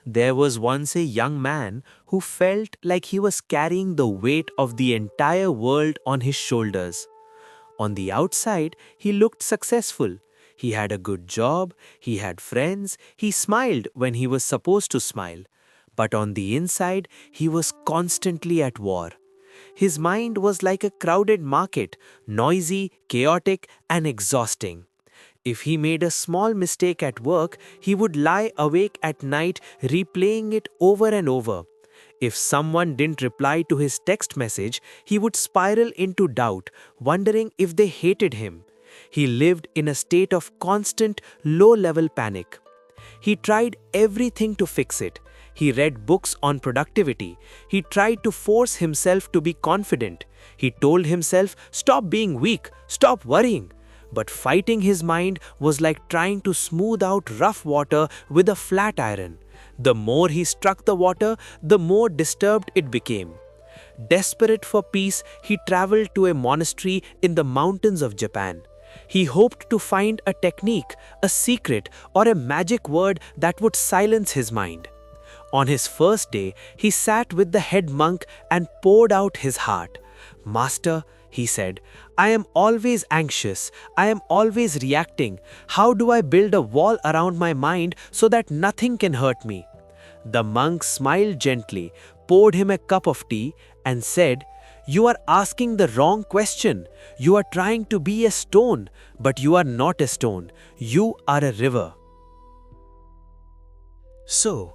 There was once a young man who felt like he was carrying the weight of the entire world on his shoulders. On the outside, he looked successful. He had a good job, he had friends, he smiled when he was supposed to smile. But on the inside, he was constantly at war. His mind was like a crowded market, noisy, chaotic, and exhausting. If he made a small mistake at work, he would lie awake at night replaying it over and over. If someone didn't reply to his text message, he would spiral into doubt, wondering if they hated him. He lived in a state of constant, low-level panic. He tried everything to fix it. He read books on productivity. He tried to force himself to be confident. He told himself, "Stop being weak, stop worrying." But fighting his mind was like trying to smooth out rough water with a flat iron. The more he struck the water, the more disturbed it became. Desperate for peace, he traveled to a monastery in the mountains of Japan. He hoped to find a technique, a secret, or a magic word that would silence his mind. On his first day, he sat with the head monk and poured out his heart. "Master," he said, "I am always anxious. I am always reacting. How do I build a wall around my mind so that nothing can hurt me?" The monk smiled gently, poured him a cup of tea, and said, "You are asking the wrong question. You are trying to be a stone, but you are not a stone. You are a river." So,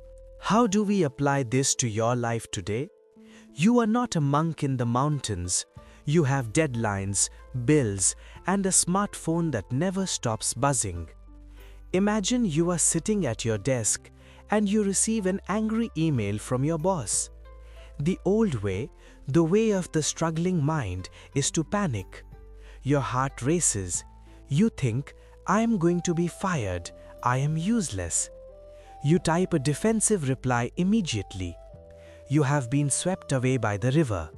how do we apply this to your life today? You are not a monk in the mountains. You have deadlines, bills, and a smartphone that never stops buzzing. Imagine you are sitting at your desk and you receive an angry email from your boss. The old way, the way of the struggling mind, is to panic. Your heart races. You think, "I am going to be fired. I am useless." You type a defensive reply immediately. You have been swept away by the river.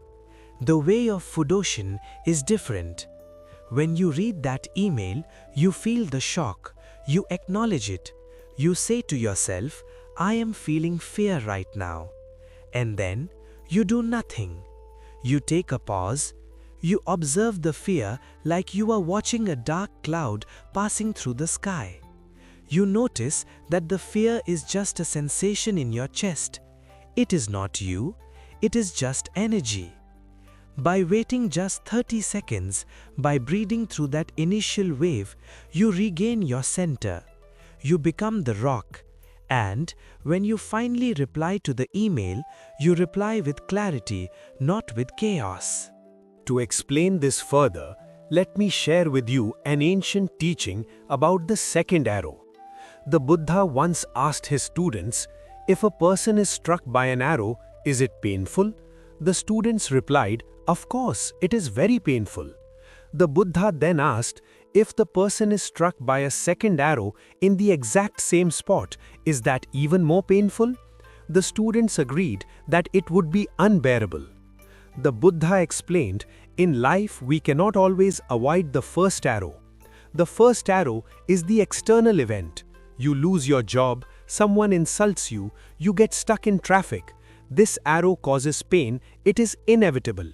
The way of Fudoshin is different. When you read that email, you feel the shock. You acknowledge it. You say to yourself, "I am feeling fear right now." And then, you do nothing. You take a pause. You observe the fear like you are watching a dark cloud passing through the sky. You notice that the fear is just a sensation in your chest. It is not you. It is just energy. By waiting just 30 seconds, by breathing through that initial wave, you regain your center. You become the rock. And when you finally reply to the email, you reply with clarity, not with chaos. To explain this further, let me share with you an ancient teaching about the second arrow. The Buddha once asked his students, "If a person is struck by an arrow, is it painful?" The students replied, "Of course, it is very painful." The Buddha then asked, "If the person is struck by a second arrow in the exact same spot, is that even more painful?" The students agreed that it would be unbearable. The Buddha explained, "In life we cannot always avoid the first arrow. The first arrow is the external event. You lose your job, someone insults you, you get stuck in traffic. This arrow causes pain, it is inevitable.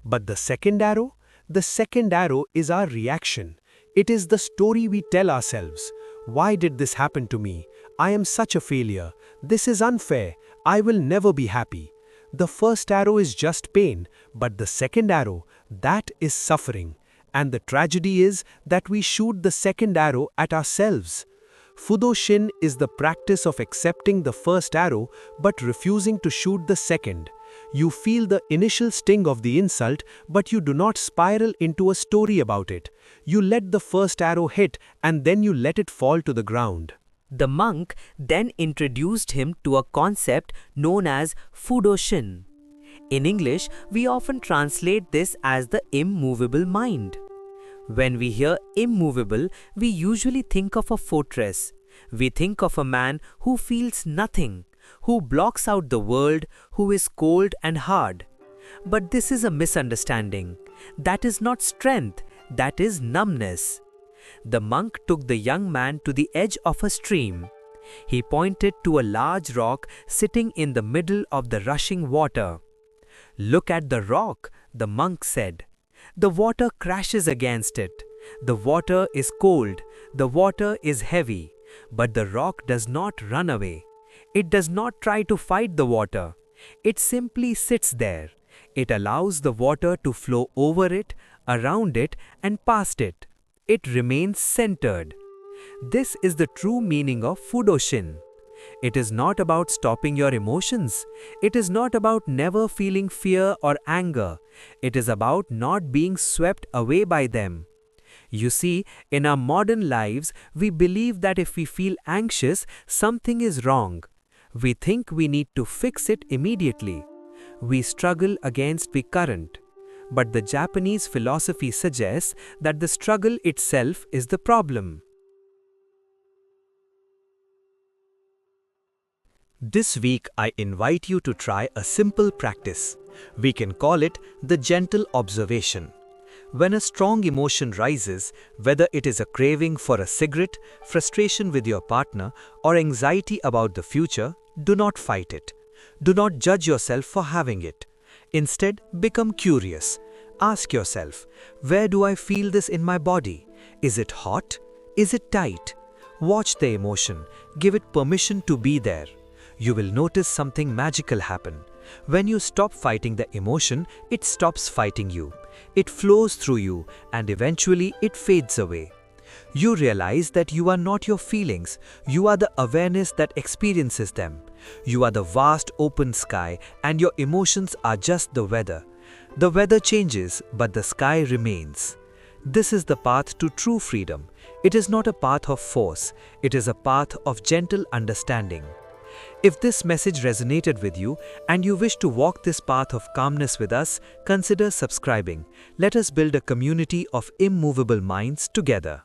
But the second arrow? The second arrow is our reaction. It is the story we tell ourselves. Why did this happen to me? I am such a failure. This is unfair. I will never be happy." The first arrow is just pain, but the second arrow, that is suffering. And the tragedy is that we shoot the second arrow at ourselves. Fudoshin is the practice of accepting the first arrow but refusing to shoot the second. You feel the initial sting of the insult, but you do not spiral into a story about it. You let the first arrow hit and then you let it fall to the ground. The monk then introduced him to a concept known as Fudoshin. In English, we often translate this as the immovable mind. When we hear immovable, we usually think of a fortress. We think of a man who feels nothing, who blocks out the world, who is cold and hard. But this is a misunderstanding. That is not strength, that is numbness. The monk took the young man to the edge of a stream. He pointed to a large rock sitting in the middle of the rushing water. "Look at the rock," the monk said. "The water crashes against it. The water is cold, the water is heavy, but the rock does not run away. It does not try to fight the water. It simply sits there. It allows the water to flow over it, around it, and past it. It remains centered." This is the true meaning of Fudoshin. It is not about stopping your emotions. It is not about never feeling fear or anger. It is about not being swept away by them. You see, in our modern lives, we believe that if we feel anxious, something is wrong. We think we need to fix it immediately. We struggle against the current. But the Japanese philosophy suggests that the struggle itself is the problem. This week, I invite you to try a simple practice. We can call it the gentle observation. When a strong emotion rises, whether it is a craving for a cigarette, frustration with your partner, or anxiety about the future, do not fight it. Do not judge yourself for having it. Instead, become curious. Ask yourself, where do I feel this in my body? Is it hot? Is it tight? Watch the emotion. Give it permission to be there. You will notice something magical happen. When you stop fighting the emotion, it stops fighting you. It flows through you, and eventually it fades away. You realize that you are not your feelings. You are the awareness that experiences them. You are the vast open sky, and your emotions are just the weather. The weather changes, but the sky remains. This is the path to true freedom. It is not a path of force. It is a path of gentle understanding. If this message resonated with you and you wish to walk this path of calmness with us, consider subscribing. Let us build a community of immovable minds together.